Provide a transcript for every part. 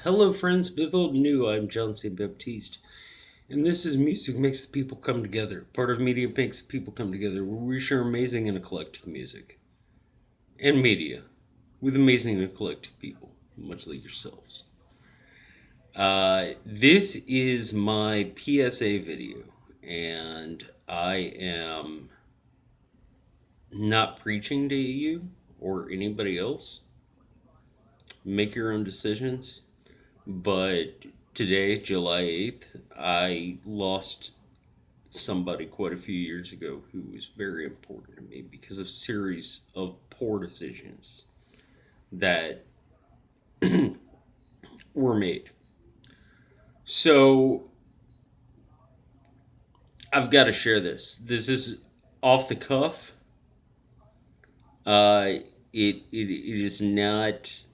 Hello, friends, with old and new. I'm John St. Baptiste, and this is Music Makes the People Come Together. Part of Media Makes the People Come Together, where we share amazing and eclectic music and media with amazing and eclectic people, much like yourselves. This is my PSA video, and I am not preaching to you or anybody else. Make your own decisions. But today, July 8th, I lost somebody quite a few years ago who was very important to me because of a series of poor decisions that were made. So I've got to share this. This is off the cuff. Uh, it is not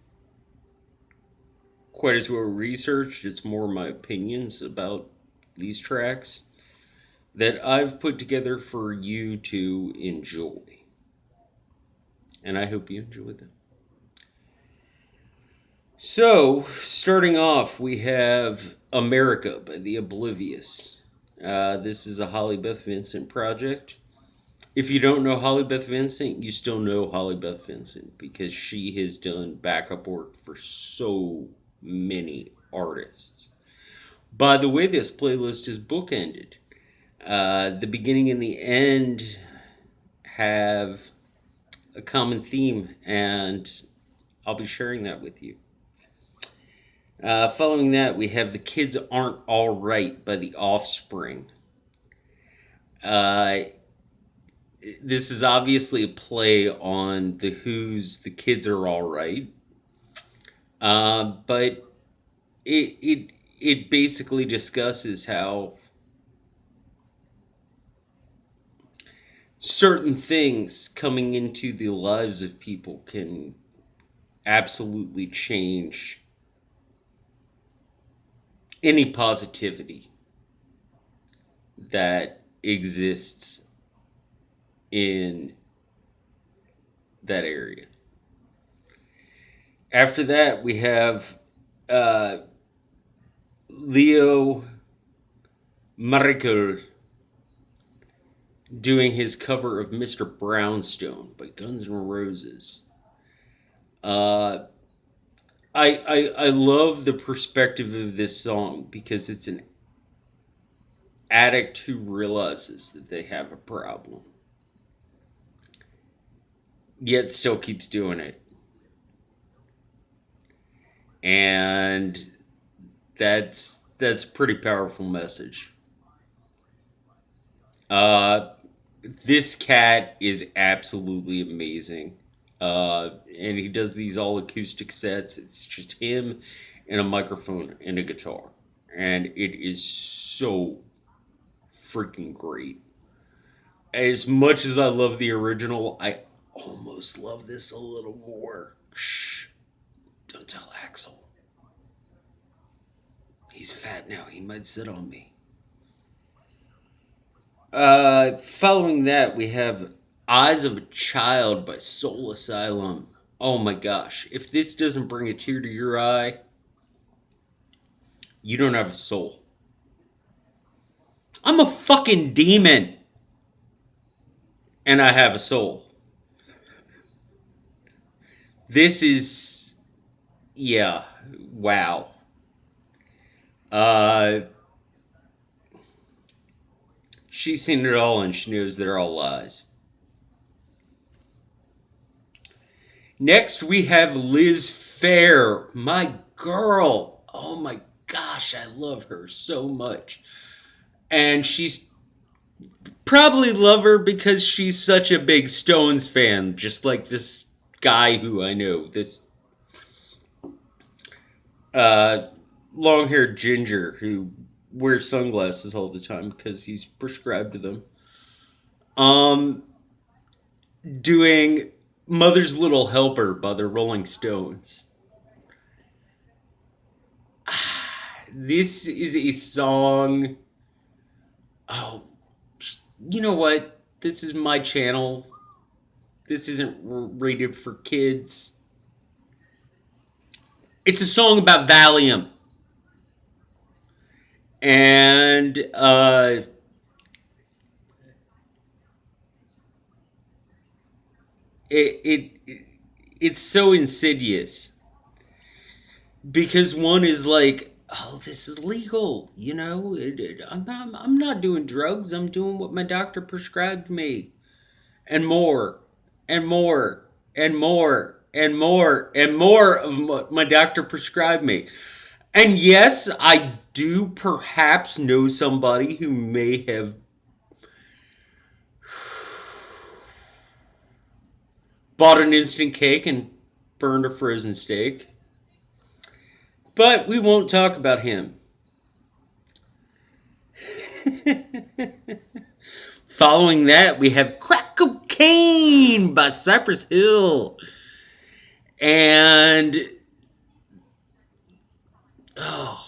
quite as well researched. It's more my opinions about these tracks that I've put together for you to enjoy. And I hope you enjoy them. So, starting off, we have America by the Oblivious. This is a Holly Beth Vincent project. If you don't know Holly Beth Vincent, you still know Holly Beth Vincent because she has done backup work for so many artists. By the way, this playlist is bookended. The beginning and the end have a common theme, and I'll be sharing that with you. Following that, we have The Kids Aren't All Right by The Offspring. Uh, this is obviously a play on The Who's The Kids Are All Right. But it basically discusses how certain things coming into the lives of people can absolutely change any positivity that exists in that area. After that, we have uh, Leo Marikel doing his cover of Mr. Brownstone by Guns N' Roses. Uh, I love the perspective of this song because it's an addict who realizes that they have a problem, yet still keeps doing it. And that's a pretty powerful message. Uh, this cat is absolutely amazing. And he does these all acoustic sets. It's just him and a microphone and a guitar. And it is so freaking great. As much as I love the original, I almost love this a little more. Shh, don't tell Axel. He's fat now. He might sit on me. Following that, we have Eyes of a Child by Soul Asylum. Oh my gosh. If this doesn't bring a tear to your eye, you don't have a soul. I'm a fucking demon. And I have a soul. This is. Yeah. Wow. Uh. She's seen it all and she knows they're all lies. Next, we have Liz Phair. My girl. Oh my gosh, I love her so much. And she's probably love her because she's such a big Stones fan, just like this guy who I know, this uh, long haired ginger who wears sunglasses all the time because he's prescribed to them. Um, Doing Mother's Little Helper by the Rolling Stones. This is a song. Oh, you know what? This is my channel. This isn't rated for kids. It's a song about Valium. And it it's so insidious because one is like, oh, this is legal, you know. I'm not doing drugs. I'm doing what my doctor prescribed me, and more, and more, and more, and more, and more of what my doctor prescribed me. And yes, I do perhaps know somebody who may have bought an instant cake and burned a frozen steak. But we won't talk about him. Following that, we have Crack Cocaine by Cypress Hill. And oh,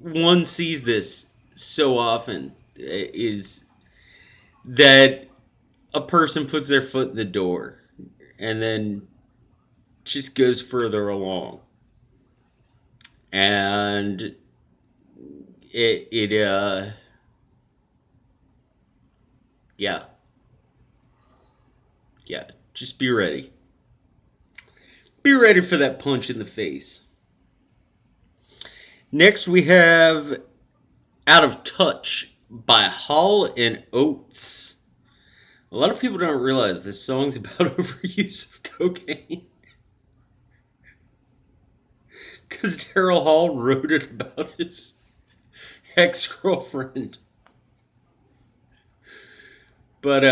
one sees this so often is that a person puts their foot in the door and then just goes further along. And yeah, yeah, just be ready. Be ready for that punch in the face. Next, we have Out of Touch by Hall and Oates. A lot of people don't realize this song's about overuse of cocaine. Because Daryl Hall wrote it about his ex-girlfriend. But,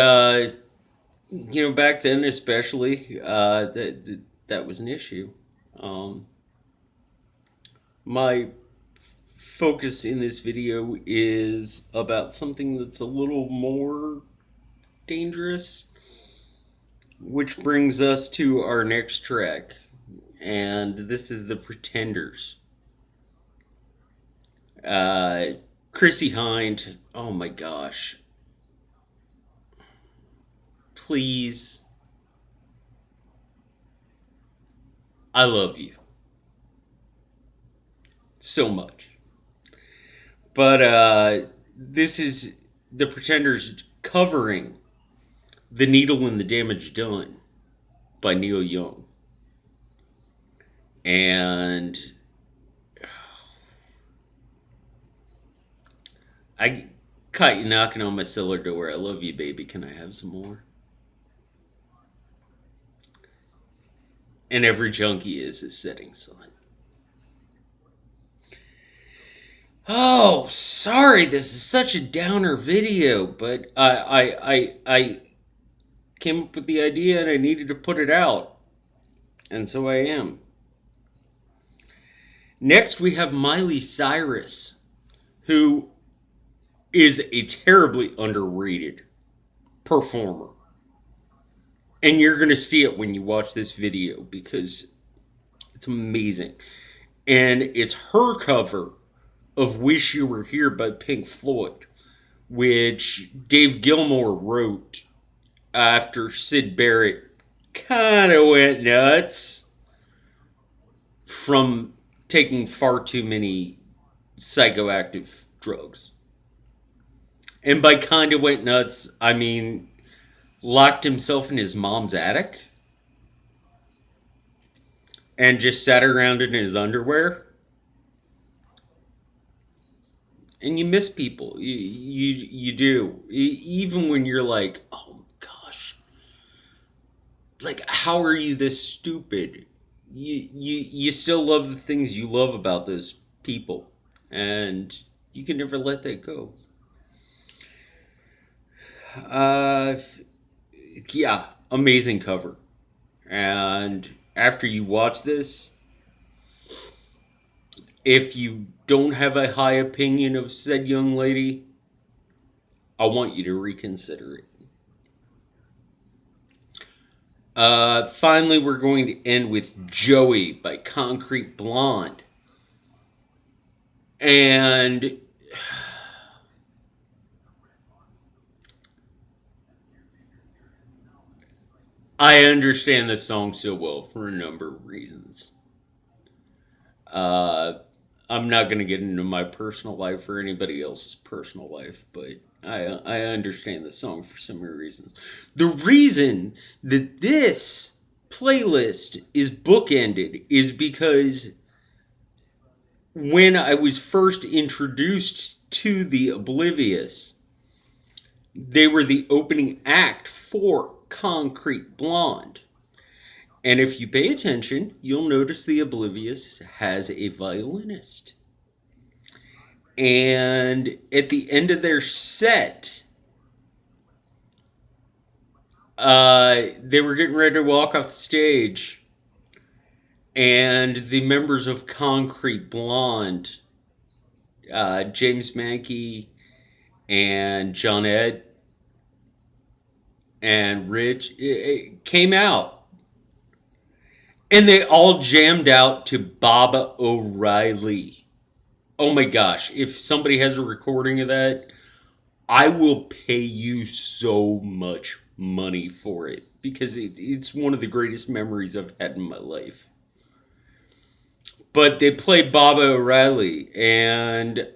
back then especially, that was an issue. Um, my focus in this video is about something that's a little more dangerous, which brings us to our next track, and this is The Pretenders. Chrissie Hynde, oh my gosh. Please, I love you so much. But this is The Pretenders covering The Needle and the Damage Done by Neil Young. And I caught you knocking on my cellar door. I love you, baby. Can I have some more? And every junkie is a setting sun. Oh, sorry, this is such a downer video, but I came up with the idea and I needed to put it out. And so I am. Next, we have Miley Cyrus, who is a terribly underrated performer. And you're going to see it when you watch this video because it's amazing. And it's her cover of Wish You Were Here by Pink Floyd, which Dave Gilmour wrote after Syd Barrett kind of went nuts from taking far too many psychoactive drugs. And by kind of went nuts, I mean locked himself in his mom's attic and just sat around in his underwear. And you miss people. You do. Even when you're like, oh gosh, like how are you this stupid? You still love the things you love about those people, and you can never let that go. Uh, yeah, amazing cover. And after you watch this, if you don't have a high opinion of said young lady, I want you to reconsider it. Finally, we're going to end with Joey by Concrete Blonde. And I understand the song so well for a number of reasons. Uh, I'm not going to get into my personal life or anybody else's personal life, but I understand the song for so many reasons. The reason that this playlist is bookended is because when I was first introduced to the Oblivious, they were the opening act for Concrete Blonde. And if you pay attention, you'll notice the Oblivious has a violinist. And at the end of their set, they were getting ready to walk off the stage. And the members of Concrete Blonde, James Mankey and John Ed and Rich, it came out. And they all jammed out to Baba O'Reilly. Oh my gosh, if somebody has a recording of that, I will pay you so much money for it because it's one of the greatest memories I've had in my life. But they played Baba O'Reilly, and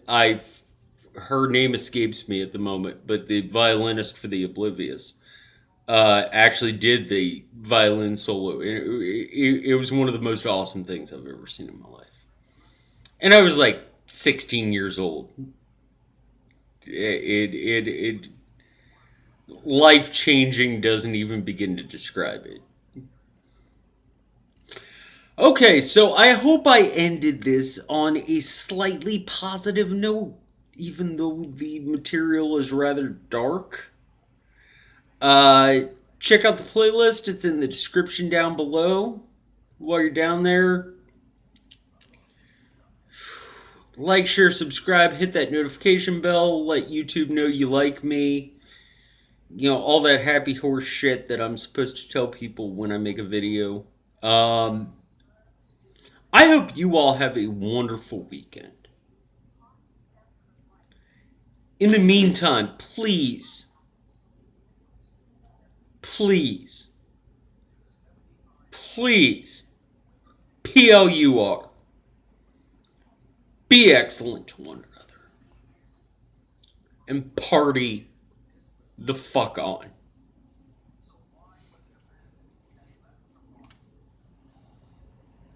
her name escapes me at the moment, but the violinist for the Oblivious actually did the violin solo. It was one of the most awesome things I've ever seen in my life. And I was like 16 years old. It life changing doesn't even begin to describe it. Okay, so I hope I ended this on a slightly positive note, even though the material is rather dark. Check out the playlist, it's in the description down below. While you're down there, like, share, subscribe, hit that notification bell, let YouTube know you like me. You know, all that happy horse shit that I'm supposed to tell people when I make a video. I hope you all have a wonderful weekend. In the meantime, please, please, please, PLUR, be excellent to one another and party the fuck on.